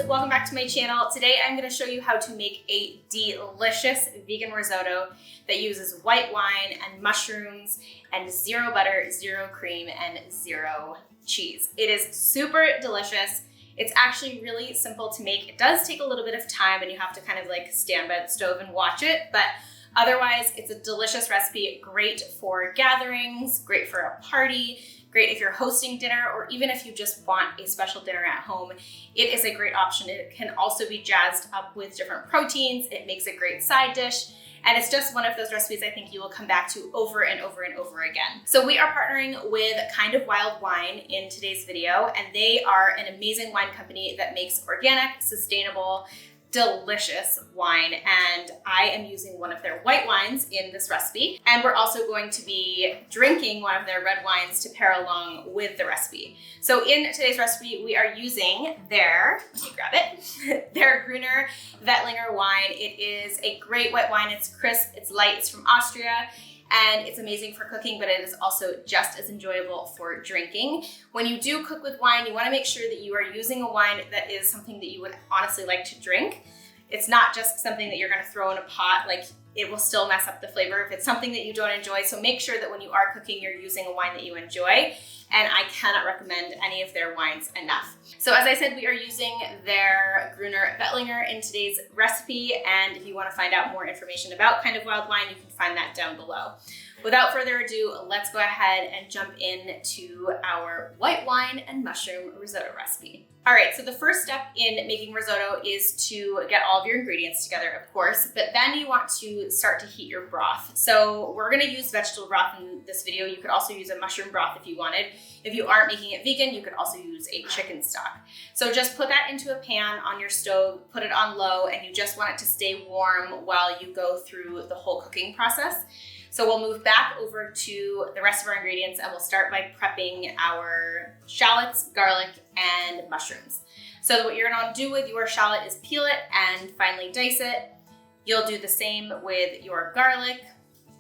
welcome back to my channel. Today I'm going to show you how to make a delicious vegan risotto that uses white wine and mushrooms and zero butter, zero cream, and zero cheese. It is super delicious. It's actually really simple to make. It does take a little bit of time and you have to kind of like stand by the stove and watch it, but otherwise it's a delicious recipe, great for gatherings, great for a party, great if you're hosting dinner, or even if you just want a special dinner at home. It is a great option. It can also be jazzed up with different proteins. It makes a great side dish. And it's just one of those recipes I think you will come back to over and over and over again. So we are partnering with Kind of Wild Wine in today's video, and they are an amazing wine company that makes organic, sustainable, delicious wine, and I am using one of their white wines in this recipe, and we're also going to be drinking one of their red wines to pair along with the recipe. So in today's recipe we are using their, let me grab it, their Gruner Veltliner wine. It is a great white wine. It's crisp, it's light, it's from Austria, and it's amazing for cooking, but it is also just as enjoyable for drinking. When you do cook with wine, you want to make sure that you are using a wine that is something that you would honestly like to drink. It's not just something that you're going to throw in a pot, like it will still mess up the flavor if it's something that you don't enjoy. So make sure that when you are cooking, you're using a wine that you enjoy. And I cannot recommend any of their wines enough. So as I said, we are using their Gruner Veltliner in today's recipe. And if you want to find out more information about Kind of Wild Wine, you can find that down below. Without further ado, let's go ahead and jump into our white wine and mushroom risotto recipe. All right, so the first step in making risotto is to get all of your ingredients together, of course, but then you want to start to heat your broth. So we're gonna use vegetable broth in this video. You could also use a mushroom broth if you wanted. If you aren't making it vegan, you could also use a chicken stock. So just put that into a pan on your stove, put it on low, and you just want it to stay warm while you go through the whole cooking process. So we'll move back over to the rest of our ingredients and we'll start by prepping our shallots, garlic, and mushrooms. So what you're gonna do with your shallot is peel it and finely dice it. You'll do the same with your garlic.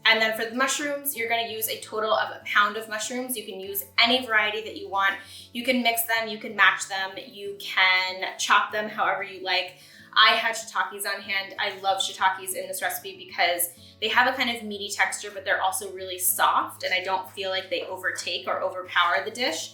And then for the mushrooms, you're gonna use a total of a pound of mushrooms. You can use any variety that you want. You can mix them, you can match them, you can chop them however you like. I had shiitakes on hand. I love shiitakes in this recipe because they have a kind of meaty texture, but they're also really soft, and I don't feel like they overtake or overpower the dish.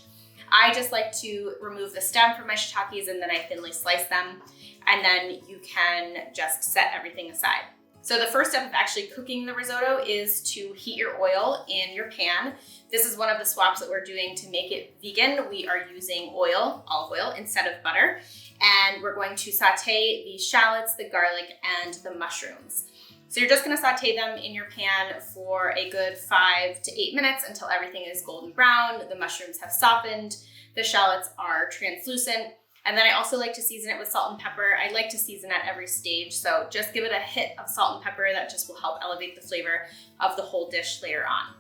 I just like to remove the stem from my shiitakes and then I thinly slice them, and then you can just set everything aside. So the first step of actually cooking the risotto is to heat your oil in your pan. This is one of the swaps that we're doing to make it vegan. We are using oil, olive oil, instead of butter. And we're going to saute the shallots, the garlic, and the mushrooms. So you're just gonna saute them in your pan for a good 5 to 8 minutes until everything is golden brown, the mushrooms have softened, the shallots are translucent. And then I also like to season it with salt and pepper. I like to season at every stage, so just give it a hit of salt and pepper. That just will help elevate the flavor of the whole dish later on.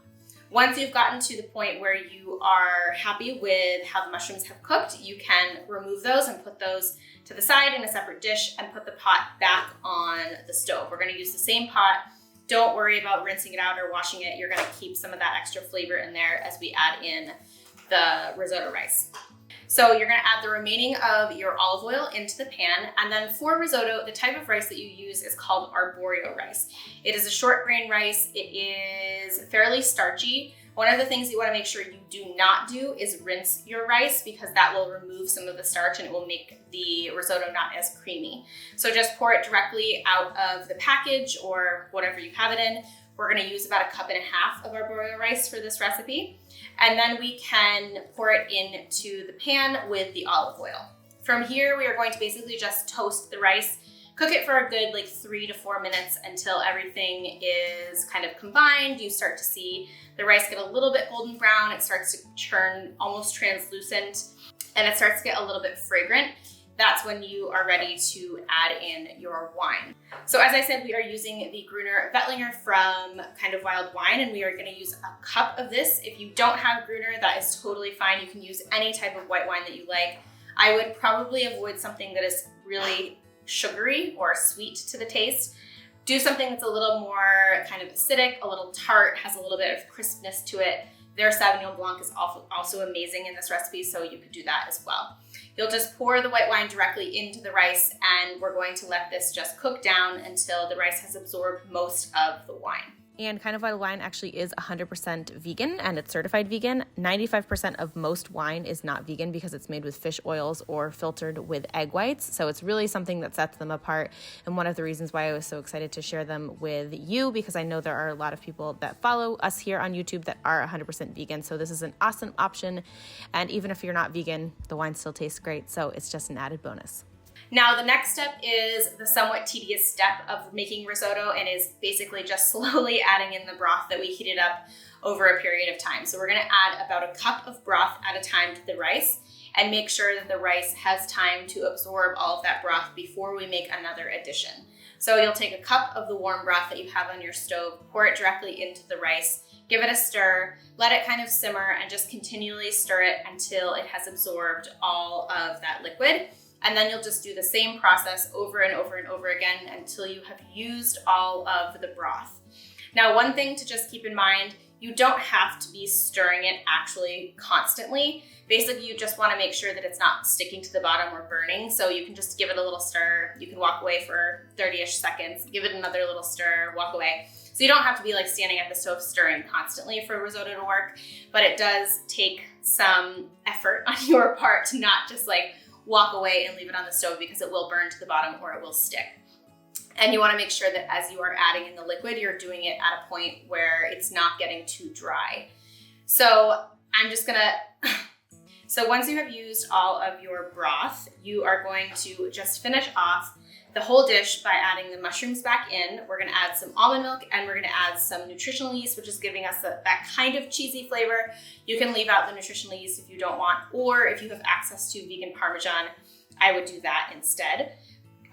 Once you've gotten to the point where you are happy with how the mushrooms have cooked, you can remove those and put those to the side in a separate dish and put the pot back on the stove. We're gonna use the same pot. Don't worry about rinsing it out or washing it. You're gonna keep some of that extra flavor in there as we add in the risotto rice. So you're gonna add the remaining of your olive oil into the pan, and then for risotto, the type of rice that you use is called arborio rice. It is a short grain rice. It is fairly starchy. One of the things you wanna make sure you do not do is rinse your rice, because that will remove some of the starch and it will make the risotto not as creamy. So just pour it directly out of the package or whatever you have it in. We're gonna use about 1.5 cups of arborio rice for this recipe. And then we can pour it into the pan with the olive oil. From here, we are going to basically just toast the rice, cook it for a good 3 to 4 minutes until everything is kind of combined. You start to see the rice get a little bit golden brown. It starts to turn almost translucent, and it starts to get a little bit fragrant. That's when you are ready to add in your wine. So as I said, we are using the Gruner Veltliner from Kind of Wild Wine, and we are gonna use 1 cup of this. If you don't have Gruner, that is totally fine. You can use any type of white wine that you like. I would probably avoid something that is really sugary or sweet to the taste. Do something that's a little more kind of acidic, a little tart, has a little bit of crispness to it. Their Sauvignon Blanc is also amazing in this recipe, so you could do that as well. You'll just pour the white wine directly into the rice, and we're going to let this just cook down until the rice has absorbed most of the wine. And Kind of Wild wine actually is 100% vegan, and it's certified vegan. 95% of most wine is not vegan because it's made with fish oils or filtered with egg whites. So it's really something that sets them apart, and one of the reasons why I was so excited to share them with you, because I know there are a lot of people that follow us here on YouTube that are 100% vegan. So this is an awesome option. And even if you're not vegan, the wine still tastes great. So it's just an added bonus. Now, the next step is the somewhat tedious step of making risotto, and is basically just slowly adding in the broth that we heated up over a period of time. So we're gonna add about a cup of broth at a time to the rice, and make sure that the rice has time to absorb all of that broth before we make another addition. So you'll take a cup of the warm broth that you have on your stove, pour it directly into the rice, give it a stir, let it kind of simmer, and just continually stir it until it has absorbed all of that liquid. And then you'll just do the same process over and over and over again until you have used all of the broth. Now, one thing to just keep in mind, you don't have to be stirring it actually constantly. Basically, you just want to make sure that it's not sticking to the bottom or burning. So you can just give it a little stir. You can walk away for 30-ish seconds, give it another little stir, walk away. So you don't have to be like standing at the stove stirring constantly for risotto to work, but it does take some effort on your part to not just like walk away and leave it on the stove, because it will burn to the bottom or it will stick. And you want to make sure that as you are adding in the liquid, you're doing it at a point where it's not getting too dry. So I'm just gonna, so once you have used all of your broth, you are going to just finish off the whole dish by adding the mushrooms back in. We're gonna add some almond milk, and we're gonna add some nutritional yeast, which is giving us that kind of cheesy flavor. You can leave out the nutritional yeast if you don't want, or if you have access to vegan Parmesan, I would do that instead.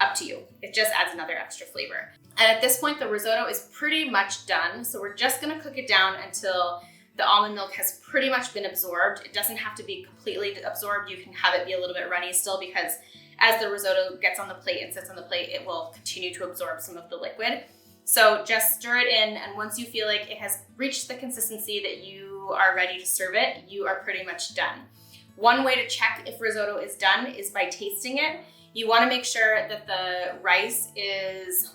Up to you. It just adds another extra flavor. And at this point, the risotto is pretty much done. So we're just gonna cook it down until the almond milk has pretty much been absorbed. It doesn't have to be completely absorbed. You can have it be a little bit runny still, because as the risotto gets on the plate and sits on the plate, it will continue to absorb some of the liquid. So just stir it in, and once you feel like it has reached the consistency that you are ready to serve it, you are pretty much done. One way to check if risotto is done is by tasting it. You want to make sure that the rice is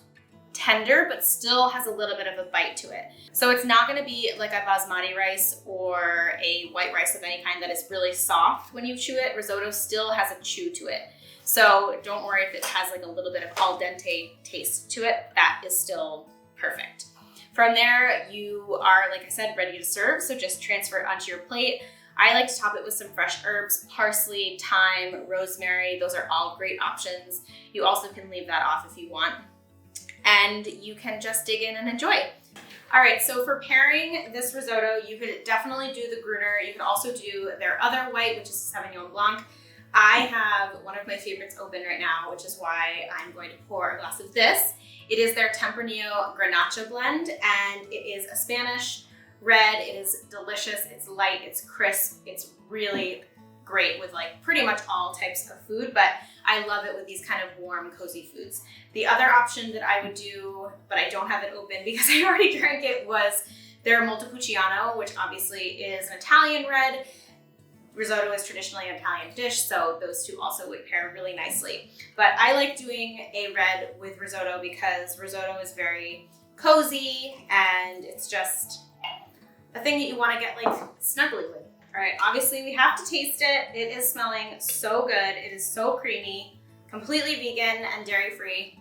tender but still has a little bit of a bite to it. So it's not going to be like a basmati rice or a white rice of any kind that is really soft when you chew it. Risotto still has a chew to it. So don't worry if it has like a little bit of al dente taste to it. That is still perfect. From there, you are, like I said, ready to serve. So just transfer it onto your plate. I like to top it with some fresh herbs, parsley, thyme, rosemary. Those are all great options. You also can leave that off if you want. And you can just dig in and enjoy. All right, so for pairing this risotto, you could definitely do the Gruner. You can also do their other white, which is Sauvignon Blanc. I have one of my favorites open right now, which is why I'm going to pour a glass of this. It is their Tempranillo Grenache blend, and it is a Spanish red. It is delicious. It's light, it's crisp. It's really great with like pretty much all types of food, but I love it with these kind of warm, cozy foods. The other option that I would do, but I don't have it open because I already drank it, was their Montepulciano, which obviously is an Italian red. Risotto is traditionally an Italian dish, so those two also would pair really nicely. But I like doing a red with risotto because risotto is very cozy, and it's just a thing that you want to get like snuggly with. All right, obviously we have to taste it. It is smelling so good. It is so creamy, completely vegan and dairy-free.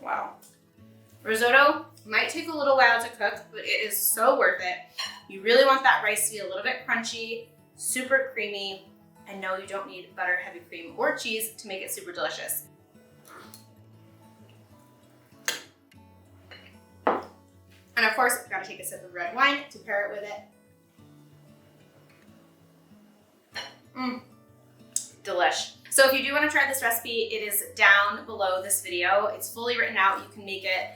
Wow. Risotto might take a little while to cook, but it is so worth it. You really want that rice to be a little bit crunchy, super creamy, and no, you don't need butter, heavy cream, or cheese to make it super delicious. And of course, I've got to take a sip of red wine to pair it with it. Delish. So if you do want to try this recipe, it is down below this video. It's fully written out. You can make it.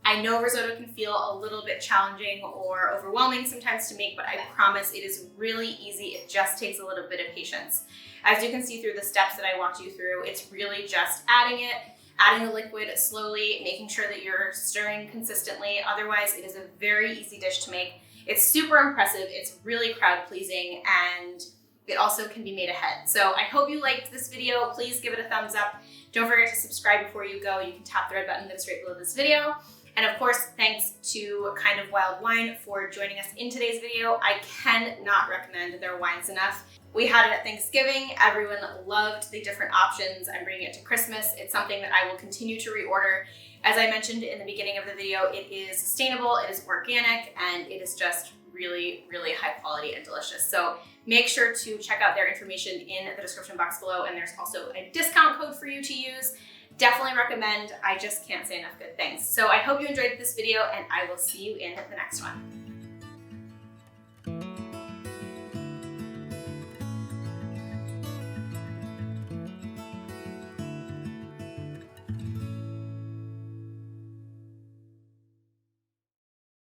I know risotto can feel a little bit challenging or overwhelming sometimes to make, but I promise it is really easy. It just takes a little bit of patience. As you can see through the steps that I walked you through, it's really just adding it, adding the liquid slowly, making sure that you're stirring consistently. Otherwise, it is a very easy dish to make. It's super impressive, it's really crowd pleasing, and it also can be made ahead. So I hope you liked this video. Please give it a thumbs up. Don't forget to subscribe before you go. You can tap the red button that is right below this video. And of course, thanks to Kind of Wild Wine for joining us in today's video. I cannot recommend their wines enough. We had it at Thanksgiving. Everyone loved the different options. I'm bringing it to Christmas. It's something that I will continue to reorder. As I mentioned in the beginning of the video, it is sustainable, it is organic, and it is just really, really high quality and delicious. So make sure to check out their information in the description box below, and there's also a discount code for you to use. Definitely recommend. I just can't say enough good things. So I hope you enjoyed this video, and I will see you in the next one.